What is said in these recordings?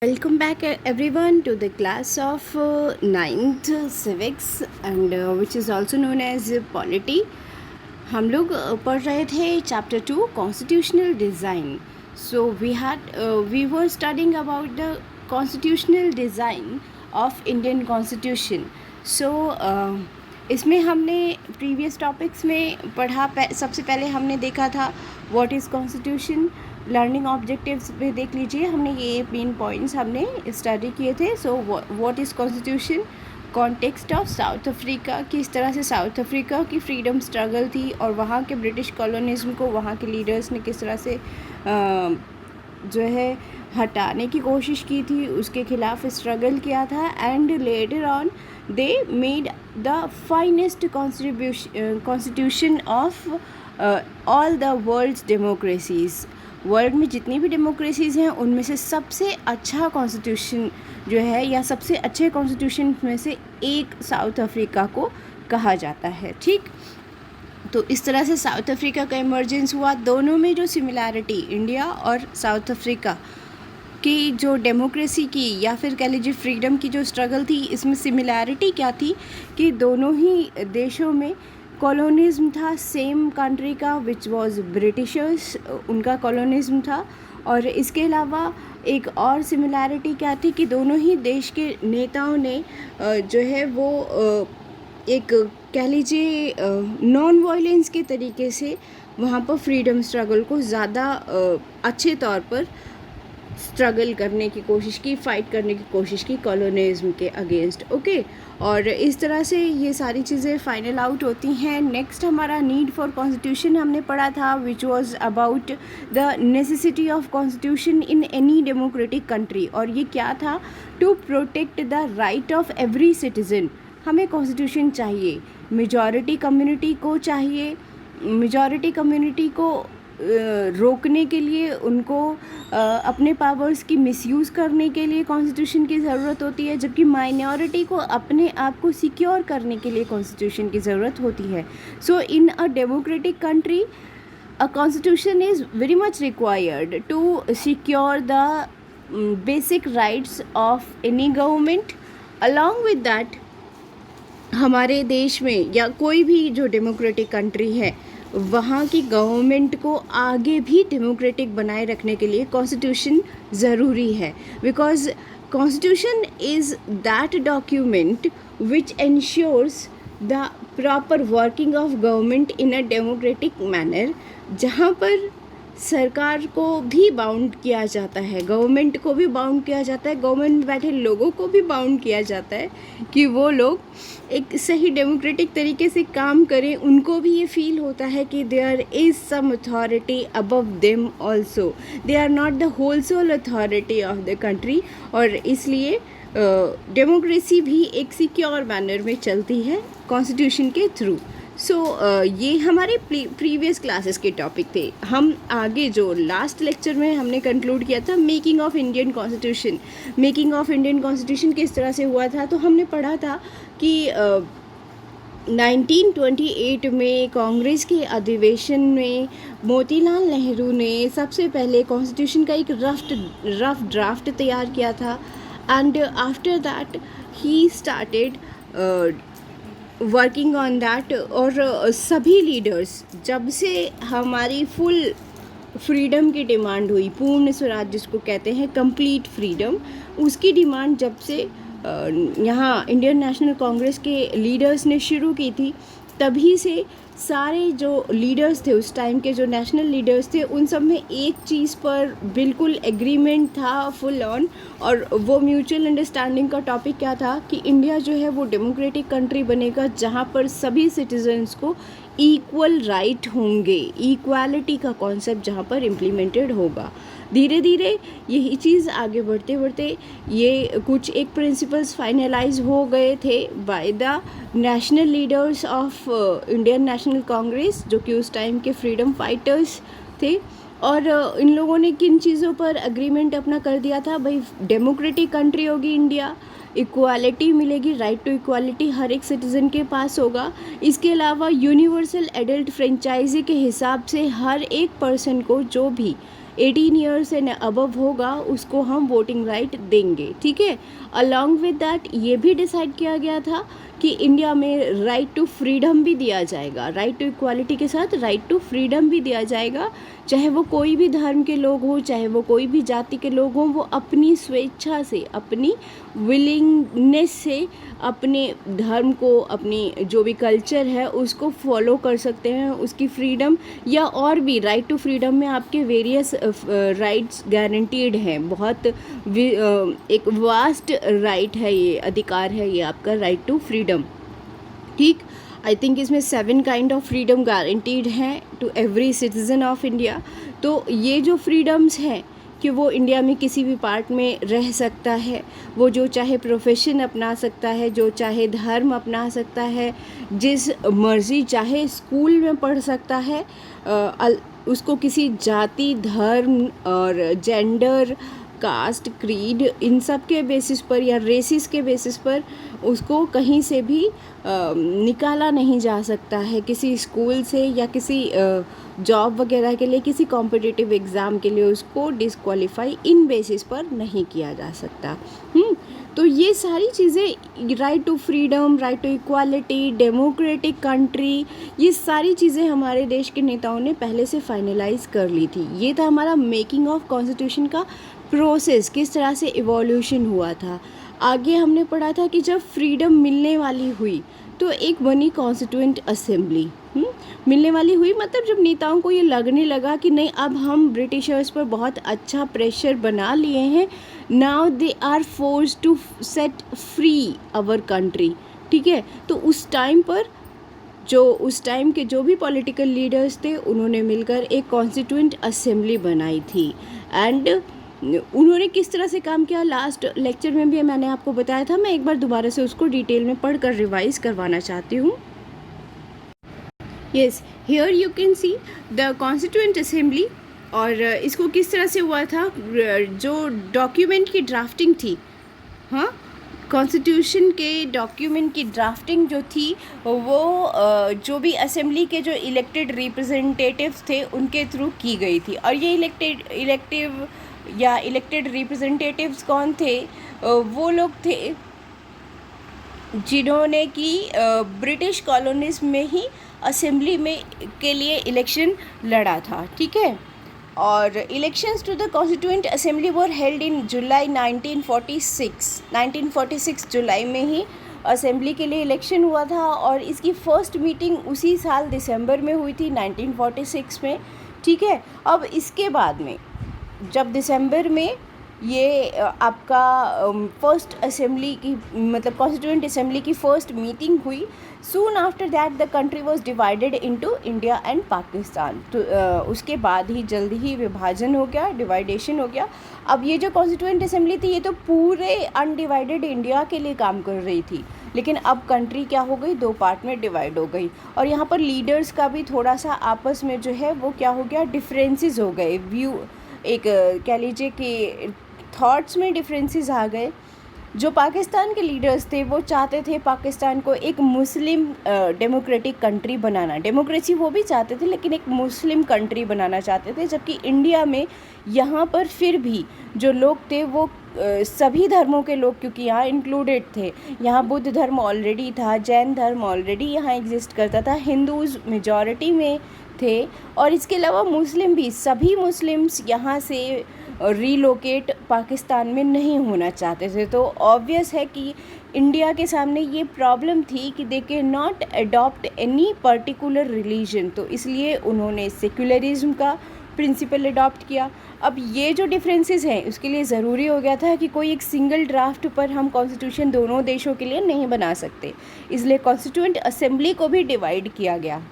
Welcome back everyone to the class of 9th civics and which is also known as polity. हम लोग पढ़ रहे थे chapter 2 constitutional design. So we were studying about the constitutional design of Indian constitution. So इसमें हमने previous topics में पढ़ा सबसे पहले हमने देखा था what is constitution. Learning objectives में देख लीजिए, हमने ये मेन पॉइंट्स हमने स्टडी किए थे. So what is constitution, context of south Africa, किस तरह से साउथ अफ्रीका की फ्रीडम स्ट्रगल थी और वहाँ के ब्रिटिश कॉलोनिज्म को वहाँ के लीडर्स ने किस तरह से जो है हटाने की कोशिश की थी, उसके खिलाफ स्ट्रगल किया था. And later on they made the finest constitution of all the world's democracies. World में जितनी भी डेमोक्रेसीज़ हैं उनमें से सबसे अच्छा कॉन्स्टिट्यूशन जो है या सबसे अच्छे कॉन्स्टिट्यूशन में से एक साउथ अफ्रीका को कहा जाता है. ठीक, तो इस तरह से साउथ अफ्रीका का इमर्जेंस हुआ. दोनों में जो सिमिलैरिटी इंडिया और साउथ अफ्रीका की जो डेमोक्रेसी की या फिर कह लीजिए फ्रीडम की जो स्ट्रगल थी, इसमें सिमिलैरिटी क्या थी कि दोनों ही देशों में कॉलोनिज्म था सेम कंट्री का, विच वॉज ब्रिटिशर्स, उनका कॉलोनिज्म था. और इसके अलावा एक और सिमिलैरिटी क्या थी कि दोनों ही देश के नेताओं ने जो है वो एक कह लीजिए नॉन वायलेंस के तरीके से वहाँ पर फ्रीडम स्ट्रगल को ज़्यादा अच्छे तौर पर स्ट्रगल करने की कोशिश की, फाइट करने की कोशिश की कॉलोनिज्म के अगेंस्ट. ओके, और इस तरह से ये सारी चीज़ें फाइनल आउट होती हैं. नेक्स्ट हमारा नीड फॉर कॉन्स्टिट्यूशन हमने पढ़ा था, which was about the necessity of constitution in any democratic country. और ये क्या था? To protect the right of every citizen. हमें कॉन्स्टिट्यूशन चाहिए, मेजॉरिटी कम्युनिटी को चाहिए. मेजॉरिटी कम्युनिटी को रोकने के लिए, उनको अपने पावर्स की मिसयूज़ करने के लिए कॉन्स्टिट्यूशन की ज़रूरत होती है, जबकि माइनॉरिटी को अपने आप को सिक्योर करने के लिए कॉन्स्टिट्यूशन की ज़रूरत होती है. So in a democratic country a constitution is very much required to secure the basic rights of any government. Along with that, हमारे देश में या कोई भी जो डेमोक्रेटिक कंट्री है, वहाँ की गवर्नमेंट को आगे भी डेमोक्रेटिक बनाए रखने के लिए कॉन्स्टिट्यूशन ज़रूरी है. Because constitution is that document which ensures the proper working of government in a democratic manner, जहाँ पर सरकार को भी बाउंड किया जाता है, गवर्नमेंट को भी बाउंड किया जाता है, गवर्नमेंट में बैठे लोगों को भी बाउंड किया जाता है कि वो लोग एक सही डेमोक्रेटिक तरीके से काम करें. उनको भी ये फील होता है कि there is some authority above them also, they are not the whole sole authority of the country. और इसलिए डेमोक्रेसी भी एक सिक्योर मैनर में चलती है कॉन्स्टिट्यूशन के थ्रू. सो ये हमारे प्रीवियस क्लासेस के टॉपिक थे. हम आगे जो लास्ट लेक्चर में हमने कंक्लूड किया था making of Indian constitution. Making of Indian constitution किस तरह से हुआ था, तो हमने पढ़ा था कि 1928 में कांग्रेस के अधिवेशन में मोतीलाल नेहरू ने सबसे पहले कॉन्स्टिट्यूशन का एक रफ ड्राफ्ट तैयार किया था. And after that he started working on that. और सभी लीडर्स, जब से हमारी फुल फ्रीडम की डिमांड हुई, पूर्ण स्वराज जिसको कहते हैं, कंप्लीट फ्रीडम, उसकी डिमांड जब से यहाँ इंडियन नेशनल कांग्रेस के लीडर्स ने शुरू की थी, तभी से सारे जो लीडर्स थे उस टाइम के, जो नेशनल लीडर्स थे, उन सब में एक चीज़ पर बिल्कुल एग्रीमेंट था फुल ऑन. और वो म्यूचुअल अंडरस्टैंडिंग का टॉपिक क्या था कि इंडिया जो है वो डेमोक्रेटिक कंट्री बनेगा जहाँ पर सभी सिटीजन्स को इक्वल राइट होंगे, इक्वालिटी का कॉन्सेप्ट जहाँ पर इम्प्लीमेंटेड होगा. धीरे धीरे यही चीज़ आगे बढ़ते बढ़ते ये कुछ एक प्रिंसिपल्स फाइनलाइज हो गए थे by the national leaders of Indian national Congress, जो कि उस टाइम के फ्रीडम फाइटर्स थे. और इन लोगों ने किन चीज़ों पर एग्रीमेंट अपना कर दिया था? भाई, डेमोक्रेटिक कंट्री होगी इंडिया, इक्वालिटी मिलेगी, राइट टू इक्वालिटी हर एक सिटीज़न के पास होगा. इसके अलावा यूनिवर्सल एडल्ट फ्रेंचाइजी के हिसाब से हर एक पर्सन को जो भी 18 ईयर्स एंड अबव होगा उसको हम वोटिंग राइट देंगे, ठीक है। अलॉन्ग विद दैट ये भी डिसाइड किया गया था कि इंडिया में राइट टू फ्रीडम भी दिया जाएगा, राइट टू इक्वालिटी के साथ राइट टू फ्रीडम भी दिया जाएगा। चाहे वो कोई भी धर्म के लोग हो, चाहे वो कोई भी जाति के लोग हों, वो अपनी स्वेच्छा से, अपनी विलिंगनेस से अपने धर्म को, अपनी जो भी कल्चर है उसको फॉलो कर सकते हैं। उसकी फ्रीडम या और भी राइट टू फ्रीडम में आपके वेरियस राइट्स गारंटीड हैं। बहुत एक वास्ट राइट है, ये अधिकार है ये आपका राइट टू फ्रीडम, ठीक। आई थिंक इसमें 7 काइंड ऑफ फ्रीडम गारंटीड हैं to every citizen of India. तो ये जो फ्रीडम्स हैं कि वो इंडिया में किसी भी पार्ट में रह सकता है, वो जो चाहे प्रोफेशन अपना सकता है, जो चाहे धर्म अपना सकता है, जिस मर्ज़ी चाहे स्कूल में पढ़ सकता है, उसको किसी जाति, धर्म और जेंडर, कास्ट, क्रीड इन सब के बेसिस पर या रेसिस के बेसिस पर उसको कहीं से भी निकाला नहीं जा सकता है, किसी स्कूल से या किसी जॉब वगैरह के लिए, किसी कॉम्पिटिटिव एग्ज़ाम के लिए उसको डिस्क्वालीफाई इन बेसिस पर नहीं किया जा सकता। तो ये सारी चीज़ें, right to freedom, right to equality, democratic country, ये सारी चीज़ें हमारे देश के नेताओं ने पहले से फाइनलाइज कर ली थी। ये था हमारा मेकिंग ऑफ कॉन्स्टिट्यूशन का प्रोसेस, किस तरह से इवोल्यूशन हुआ था। आगे हमने पढ़ा था कि जब फ्रीडम मिलने वाली हुई तो एक बनी कॉन्स्टिट्यूएंट असेंबली। मिलने वाली हुई मतलब जब नेताओं को ये लगने लगा कि नहीं, अब हम ब्रिटिशर्स पर बहुत अच्छा प्रेशर बना लिए हैं, now they are force to set free our country, ठीक है। तो उस टाइम पर उस टाइम के जो भी पॉलिटिकल लीडर्स थे उन्होंने मिलकर एक कॉन्स्टिट्यूएंट असेंबली बनाई थी। एंड उन्होंने किस तरह से काम किया, लास्ट लेक्चर में भी मैंने आपको बताया था। मैं एक बार दोबारा से उसको डिटेल में पढ़कर रिवाइज करवाना चाहती हूँ। Yes, here you can see the constituent assembly. और इसको किस तरह से हुआ था, जो डॉक्यूमेंट की ड्राफ्टिंग थी, हाँ, कॉन्स्टिट्यूशन के डॉक्यूमेंट की ड्राफ्टिंग जो थी वो जो भी असेंबली के जो इलेक्टेड रिप्रेजेंटेटिव्स थे उनके थ्रू की गई थी। और ये इलेक्टेड रिप्रेजेंटेटिव्स कौन थे, वो लोग थे जिन्होंने कि ब्रिटिश कॉलोनीज में ही असेंबली में के लिए इलेक्शन लड़ा था, ठीक है। और elections to the constituent assembly were held in July 1946 जुलाई में ही असेंबली के लिए इलेक्शन हुआ था। और इसकी फर्स्ट मीटिंग उसी साल दिसंबर में हुई थी 1946 में, ठीक है। अब इसके बाद में जब दिसंबर में ये आपका फर्स्ट असेंबली की मतलब कॉन्स्टिट्यूएंट असेंबली की फर्स्ट मीटिंग हुई, soon after that the country was divided into India and Pakistan. तो उसके बाद ही जल्दी ही विभाजन हो गया, डिवाइडेशन हो गया। अब ये जो कॉन्स्टिट्यूएंट असेंबली थी ये तो पूरे अनडिवाइडेड इंडिया के लिए काम कर रही थी, लेकिन अब कंट्री क्या हो गई, 2 पार्ट में डिवाइड हो गई। और यहाँ पर लीडर्स का भी थोड़ा सा आपस में जो है वो क्या हो गया, डिफरेंसेस हो गए, व्यू एक कह लीजिए कि थॉट्स में डिफरेंसेस आ गए। जो पाकिस्तान के लीडर्स थे वो चाहते थे पाकिस्तान को एक मुस्लिम डेमोक्रेटिक कंट्री बनाना, डेमोक्रेसी वो भी चाहते थे लेकिन एक मुस्लिम कंट्री बनाना चाहते थे। जबकि इंडिया में यहाँ पर फिर भी जो लोग थे वो सभी धर्मों के लोग, क्योंकि यहाँ इंक्लूडेड थे, यहाँ बुद्ध धर्म ऑलरेडी था, जैन धर्म ऑलरेडी यहाँ एग्जिस्ट करता था, हिंदूज़ मेजॉरिटी में थे, और इसके अलावा मुस्लिम भी, सभी मुस्लिम्स यहाँ से रीलोकेट पाकिस्तान में नहीं होना चाहते थे। तो ऑब्वियस है कि इंडिया के सामने ये प्रॉब्लम थी कि they can not adopt any particular religion, तो इसलिए उन्होंने सेक्युलरिज्म का प्रिंसिपल अडॉप्ट किया। अब ये जो डिफरेंसेस हैं उसके लिए ज़रूरी हो गया था कि कोई एक सिंगल ड्राफ्ट पर हम कॉन्स्टिट्यूशन दोनों देशों के लिए नहीं बना सकते, इसलिए कॉन्स्टिट्यूएंट असेंबली को भी डिवाइड किया गया,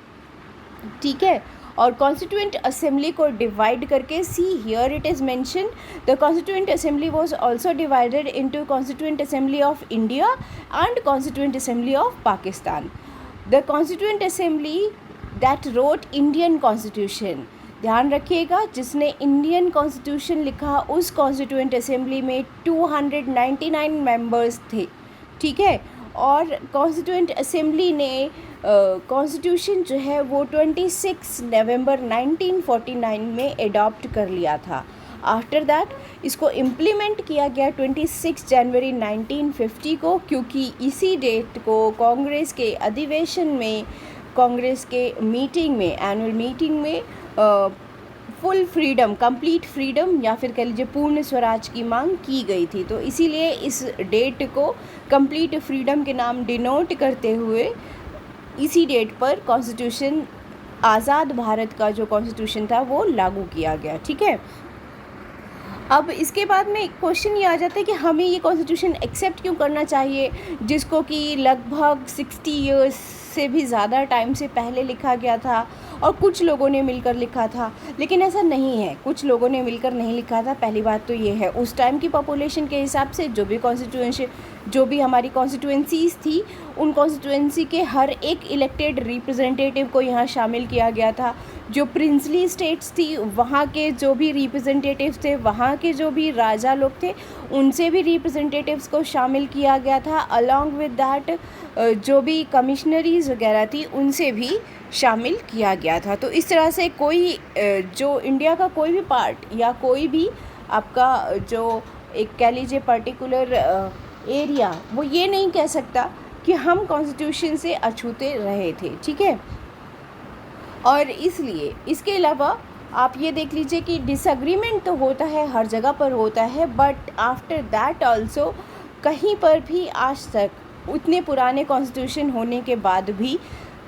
ठीक है। और कॉन्स्टिट्यूएंट असेंबली को डिवाइड करके, see here it is mention, the constituent assembly was also divided into constituent assembly of India and constituent assembly of Pakistan. The constituent assembly that road Indian constitution, ध्यान रखिएगा, जिसने इंडियन कॉन्स्टिट्यूशन लिखा उस constituent assembly में 299 members थे, ठीक है। और कॉन्स्टिट्यूएंट असेंबली ने कॉन्स्टिट्यूशन जो है वो 26 नवंबर 1949 में एडॉप्ट कर लिया था। आफ्टर दैट इसको इम्प्लीमेंट किया गया 26 जनवरी 1950 को, क्योंकि इसी डेट को कांग्रेस के अधिवेशन में, कांग्रेस के मीटिंग में, एनुअल मीटिंग में फुल फ्रीडम, कंप्लीट फ्रीडम या फिर कह लीजिए पूर्ण स्वराज की मांग की गई थी। तो इसीलिए इस डेट को कंप्लीट फ्रीडम के नाम डिनोट करते हुए इसी डेट पर कॉन्स्टिट्यूशन, आज़ाद भारत का जो कॉन्स्टिट्यूशन था वो लागू किया गया। ठीक है, अब इसके बाद में क्वेश्चन ये आ जाता है कि हमें ये कॉन्स्टिट्यूशन एक्सेप्ट क्यों करना चाहिए, जिसको कि लगभग 60 इयर्स से भी ज़्यादा टाइम से पहले लिखा गया था और कुछ लोगों ने मिलकर लिखा था। लेकिन ऐसा नहीं है, कुछ लोगों ने मिलकर नहीं लिखा था। पहली बात तो ये है, उस टाइम की पॉपुलेशन के हिसाब से जो भी हमारी कॉन्स्टिट्यूएंसीज़ थी, उन कॉन्स्टिट्यूएंसी के हर एक इलेक्टेड रिप्रेजेंटेटिव को यहाँ शामिल किया गया था। जो प्रिंसली स्टेट्स थी, वहाँ के जो भी रिप्रेजेंटेटिव्स थे, वहाँ के जो भी राजा लोग थे, उनसे भी रिप्रेजेंटेटिव्स को शामिल किया गया था। अलॉन्ग विद दैट जो भी कमिश्नरीज़ वगैरह थी, उनसे भी शामिल किया गया था। तो इस तरह से कोई जो इंडिया का कोई भी पार्ट या कोई भी आपका जो एक कह लीजिए पर्टिकुलर एरिया, वो ये नहीं कह सकता कि हम कॉन्स्टिट्यूशन से अछूते रहे थे। ठीक है, और इसलिए इसके अलावा आप ये देख लीजिए कि डिसएग्रीमेंट तो होता है, हर जगह पर होता है, बट आफ्टर दैट ऑल्सो कहीं पर भी आज तक उतने पुराने कॉन्स्टिट्यूशन होने के बाद भी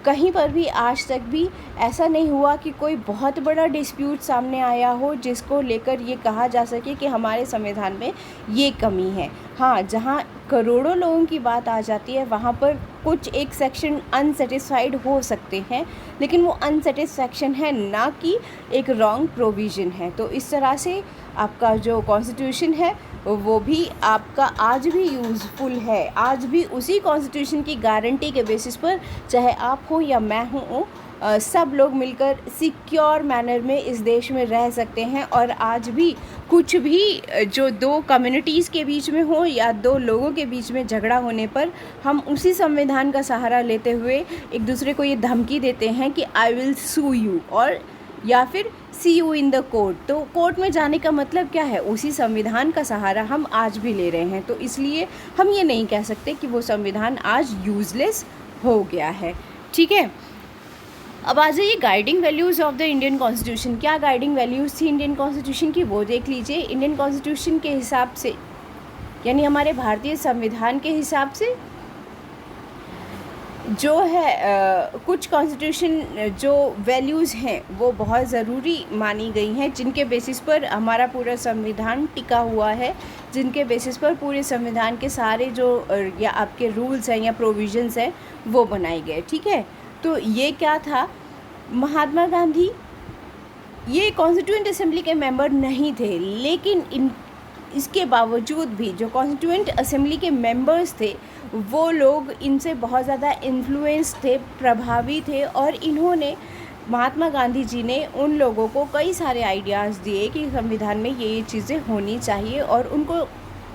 कहीं पर भी आज तक भी ऐसा नहीं हुआ कि कोई बहुत बड़ा डिस्प्यूट सामने आया हो जिसको लेकर ये कहा जा सके कि हमारे संविधान में ये कमी है। हाँ, जहाँ करोड़ों लोगों की बात आ जाती है वहाँ पर कुछ एक सेक्शन अनसेटिस्फाइड हो सकते हैं, लेकिन वो अनसेटिस्फैक्शन है, ना कि एक रॉन्ग प्रोविज़न है। तो इस तरह से आपका जो कॉन्स्टिट्यूशन है वो भी आपका आज भी यूज़फुल है। आज भी उसी कॉन्स्टिट्यूशन की गारंटी के बेसिस पर, चाहे आप हो या मैं हूँ, सब लोग मिलकर सिक्योर मैनर में इस देश में रह सकते हैं। और आज भी कुछ भी जो दो कम्युनिटीज़ के बीच में हो या दो लोगों के बीच में झगड़ा होने पर हम उसी संविधान का सहारा लेते हुए एक दूसरे को ये धमकी देते हैं कि आई विल सू यू, और या फिर सी यू इन द कोर्ट। तो कोर्ट में जाने का मतलब क्या है, उसी संविधान का सहारा हम आज भी ले रहे हैं। तो इसलिए हम ये नहीं कह सकते कि वो संविधान आज यूज़लेस हो गया है। ठीक है, अब आ जाइए guiding values of the Indian constitution. क्या गाइडिंग वैल्यूज़ थी इंडियन कॉन्स्टिट्यूशन की, वो देख लीजिए। इंडियन कॉन्स्टिट्यूशन के हिसाब से, यानी हमारे भारतीय संविधान के हिसाब से जो है कुछ कॉन्स्टिट्यूशन जो वैल्यूज़ हैं वो बहुत ज़रूरी मानी गई हैं, जिनके बेसिस पर हमारा पूरा संविधान टिका हुआ है, जिनके बेसिस पर पूरे संविधान के सारे जो या आपके रूल्स हैं या प्रोविजंस हैं वो बनाए गए। ठीक है, तो ये क्या था, महात्मा गांधी ये कॉन्स्टिट्यूएंट असेंबली के मेंबर नहीं थे, लेकिन इसके बावजूद भी जो कॉन्स्टिट्यूएंट असेंबली के मेंबर्स थे वो लोग इनसे बहुत ज़्यादा इन्फ्लुएंस थे, प्रभावी थे, और इन्होंने, महात्मा गांधी जी ने उन लोगों को कई सारे आइडियाज़ दिए कि संविधान में ये चीज़ें होनी चाहिए, और उनको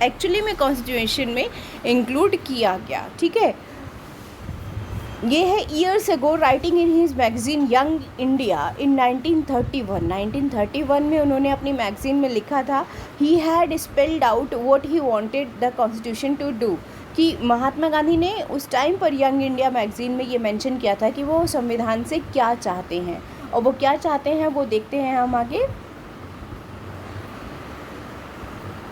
एक्चुअली में कॉन्स्टिट्यूशन में इंक्लूड किया गया। ठीक है, ये है years ago writing in his magazine Young India in 1931 में उन्होंने अपनी मैगजीन में लिखा था, he had spelled out what he wanted the constitution to do, कि महात्मा गांधी ने उस टाइम पर यंग इंडिया मैगजीन में ये मेंशन किया था कि वो संविधान से क्या चाहते हैं, और वो क्या चाहते हैं वो देखते हैं हम आगे।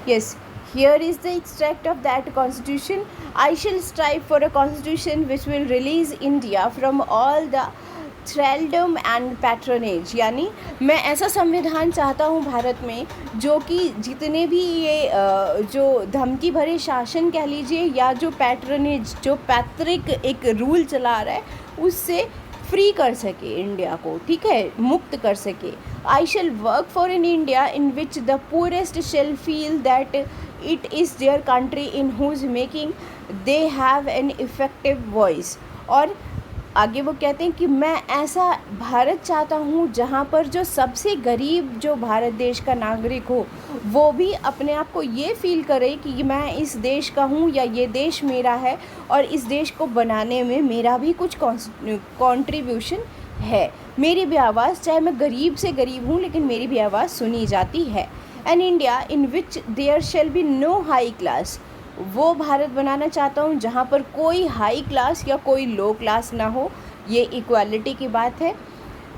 Yes, here is the extract of that constitution. I shall strive for a constitution which will release India from all the thraldom and patronage, यानी मैं ऐसा संविधान चाहता हूँ भारत में जो कि जितने भी ये जो धमकी भरे शासन कह लीजिए या जो पैट्रनेज, जो पैतृक एक रूल चला रहा है, उससे फ्री कर सके इंडिया को। ठीक है, मुक्त कर सके। I shall work for an India in which the poorest shall feel that it is their country in whose making they have an effective voice, और आगे वो कहते हैं कि मैं ऐसा भारत चाहता हूँ जहाँ पर जो सबसे गरीब जो भारत देश का नागरिक हो वो भी अपने आप को ये फील करे कि मैं इस देश का हूँ या ये देश मेरा है और इस देश को बनाने में मेरा भी कुछ कंट्रीब्यूशन है, मेरी भी आवाज़, चाहे मैं गरीब से गरीब हूँ लेकिन मेरी भी आवाज़ सुनी जाती है। An India in which there shall be no high class, वो भारत बनाना चाहता हूँ जहाँ पर कोई हाई क्लास या कोई लो क्लास ना हो, ये इक्वालिटी की बात है।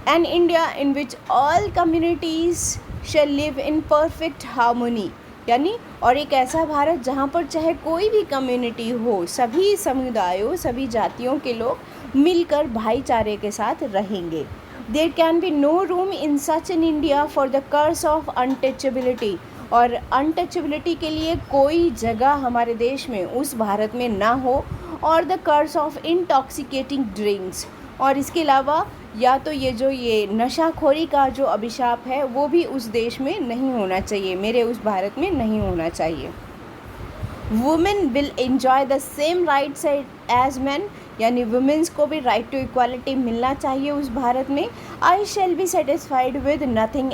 An India in which all communities shall live in perfect harmony, यानी और एक ऐसा भारत जहाँ पर चाहे कोई भी कम्युनिटी हो, सभी समुदायों सभी जातियों के लोग मिलकर भाईचारे के साथ रहेंगे। There can be no room in such an India for the curse of untouchability, और अनटचेबिलिटी के लिए कोई जगह हमारे देश में उस भारत में ना हो, और the curse of intoxicating drinks, और इसके अलावा या तो ये नशाखोरी का जो अभिशाप है वो भी उस देश में नहीं होना चाहिए, मेरे उस भारत में नहीं होना चाहिए। Women will enjoy the same rights as man, यानी वुमेन्स को भी राइट टू इक्वालिटी मिलना चाहिए उस भारत में। I shall be satisfied with nothing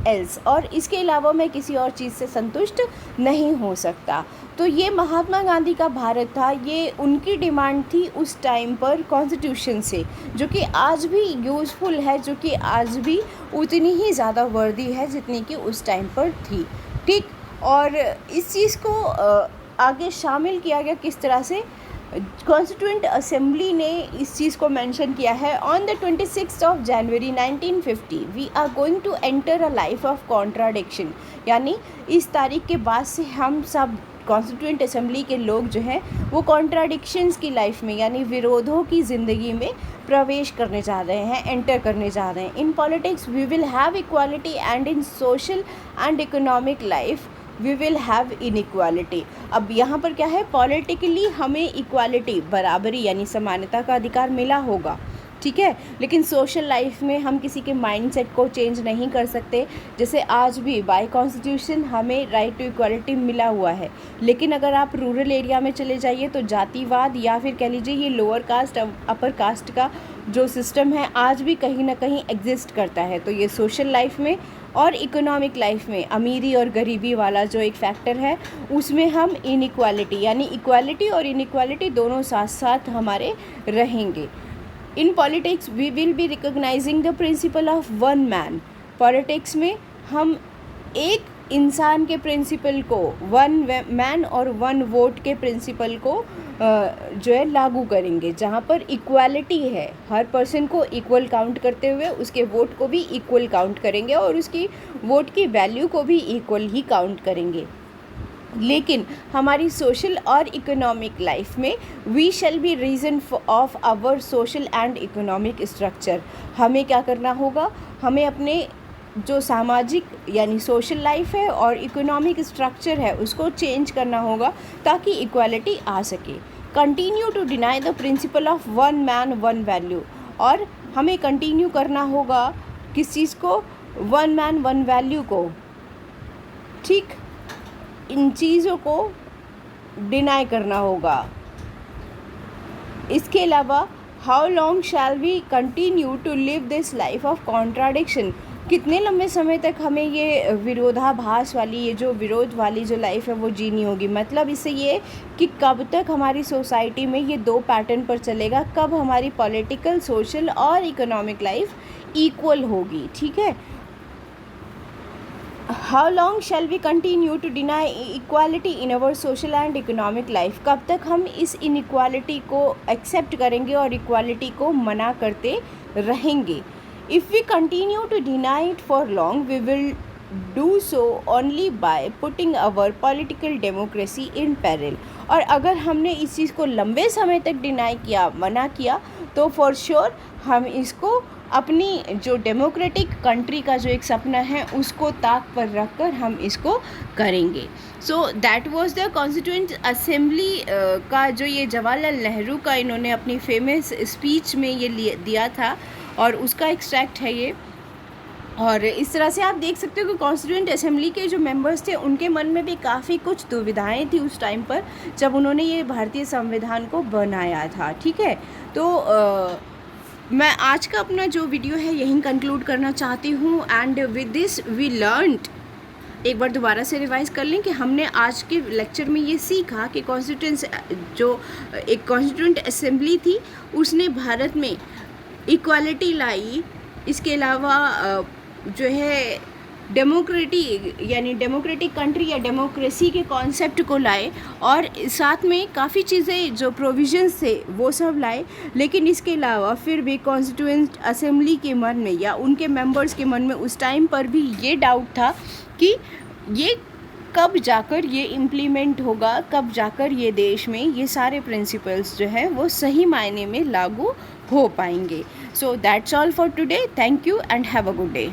else, और इसके अलावा मैं किसी और चीज़ से संतुष्ट नहीं हो सकता। तो ये महात्मा गांधी का भारत था, ये उनकी डिमांड थी उस टाइम पर कॉन्स्टिट्यूशन से, जो कि आज भी यूज़फुल है, जो कि आज भी उतनी ही ज़्यादा वर्दी है जितनी कि उस टाइम पर थी। ठीक, और इस चीज़ को आगे शामिल किया गया किस तरह से, कॉन्स्टिट्यूएंट असेंबली ने इस चीज़ को मेंशन किया है। On the 26th of January 1950 we are going to enter a life of contradiction, यानी इस तारीख के बाद से हम सब कॉन्स्टिट्यूएंट असेंबली के लोग जो हैं वो कॉन्ट्राडिक्शंस की लाइफ में, यानी विरोधों की ज़िंदगी में प्रवेश करने जा रहे हैं, एंटर करने जा रहे हैं। In politics we will have equality and in social and economic life we will have inequality. अब यहाँ पर क्या है, पॉलिटिकली हमें इक्वालिटी, बराबरी यानी समानता का अधिकार मिला होगा, ठीक है, लेकिन सोशल लाइफ में हम किसी के माइंडसेट को चेंज नहीं कर सकते। जैसे आज भी बाय कॉन्स्टिट्यूशन हमें राइट टू इक्वालिटी मिला हुआ है, लेकिन अगर आप रूरल एरिया में चले जाइए तो जातिवाद या फिर कह लीजिए ये लोअर कास्ट अपर कास्ट का जो सिस्टम है आज भी कहीं ना कहीं एग्जिस्ट करता है। तो ये सोशल लाइफ में और इकोनॉमिक लाइफ में अमीरी और गरीबी वाला जो एक फैक्टर है उसमें हम इनइक्वालिटी, यानी इक्वालिटी और इनइक्वालिटी दोनों साथ साथ हमारे रहेंगे। In politics we will be recognizing the principle of one man, politics में हम एक इंसान के प्रिंसिपल को, वन मैन और वन वोट के प्रिंसिपल को जो है लागू करेंगे, जहाँ पर इक्वालिटी है, हर पर्सन को इक्वल काउंट करते हुए उसके वोट को भी इक्वल काउंट करेंगे और उसकी वोट की वैल्यू को भी इक्वल ही काउंट करेंगे। लेकिन हमारी सोशल और इकोनॉमिक लाइफ में we shall be reason of our social and economic structure, हमें क्या करना होगा, हमें अपने जो सामाजिक यानी सोशल लाइफ है और इकोनॉमिक स्ट्रक्चर है उसको चेंज करना होगा ताकि इक्वालिटी आ सके। Continue to deny the principle of one man one value, और हमें कंटिन्यू करना होगा किस चीज़ को, वन मैन वन वैल्यू को, ठीक, इन चीज़ों को डिनाई करना होगा। इसके अलावा how long shall we continue to live this life of contradiction, कितने लंबे समय तक हमें ये विरोधाभास वाली, ये जो विरोध वाली जो लाइफ है वो जीनी होगी। मतलब इससे ये कि कब तक हमारी सोसाइटी में ये दो पैटर्न पर चलेगा, कब हमारी पॉलिटिकल सोशल और इकोनॉमिक लाइफ इक्वल होगी, ठीक है। How long shall we continue to deny equality in our social and economic life, कब तक हम इस इनइक्वालिटी को एक्सेप्ट करेंगे और इक्वालिटी को मना करते रहेंगे। If we continue to deny it for long, we will do so only by putting our political democracy in peril. और अगर हमने इस चीज़ को लंबे समय तक डिनाई किया, मना किया, तो फॉर श्योर हम इसको अपनी जो डेमोक्रेटिक कंट्री का जो एक सपना है उसको ताक पर रख कर हम इसको करेंगे। So that was the constituent assembly का जो ये जवाहरलाल नेहरू का इन्होंने अपनी फेमस स्पीच में ये दिया था और उसका एक्सट्रैक्ट है ये। और इस तरह से आप देख सकते हो कि कॉन्स्टिट्यूएंट असेंबली के जो मेंबर्स थे उनके मन में भी काफ़ी कुछ दुविधाएं थी उस टाइम पर जब उन्होंने ये भारतीय संविधान को बनाया था। ठीक है, तो मैं आज का अपना जो वीडियो है यहीं कंक्लूड करना चाहती हूँ। And with this we learned, एक बार दोबारा से रिवाइज कर लें कि हमने आज के लेक्चर में ये सीखा कि कॉन्स्टिट्यूएंट असेंबली थी उसने भारत में इक्वालिटी लाई। इसके अलावा जो है डेमोक्रेटिक कंट्री या डेमोक्रेसी के कॉन्सेप्ट को लाए और साथ में काफ़ी चीज़ें जो प्रोविजंस थे वो सब लाए। लेकिन इसके अलावा फिर भी कॉन्स्टिट्यूएंट असेंबली के मन में या उनके मेंबर्स के मन में उस टाइम पर भी ये डाउट था कि ये कब जाकर ये इम्प्लीमेंट होगा, कब जाकर ये देश में ये सारे प्रिंसिपल्स जो है वो सही मायने में लागू हो पाएंगे। So that's all for today. Thank you and have a good day.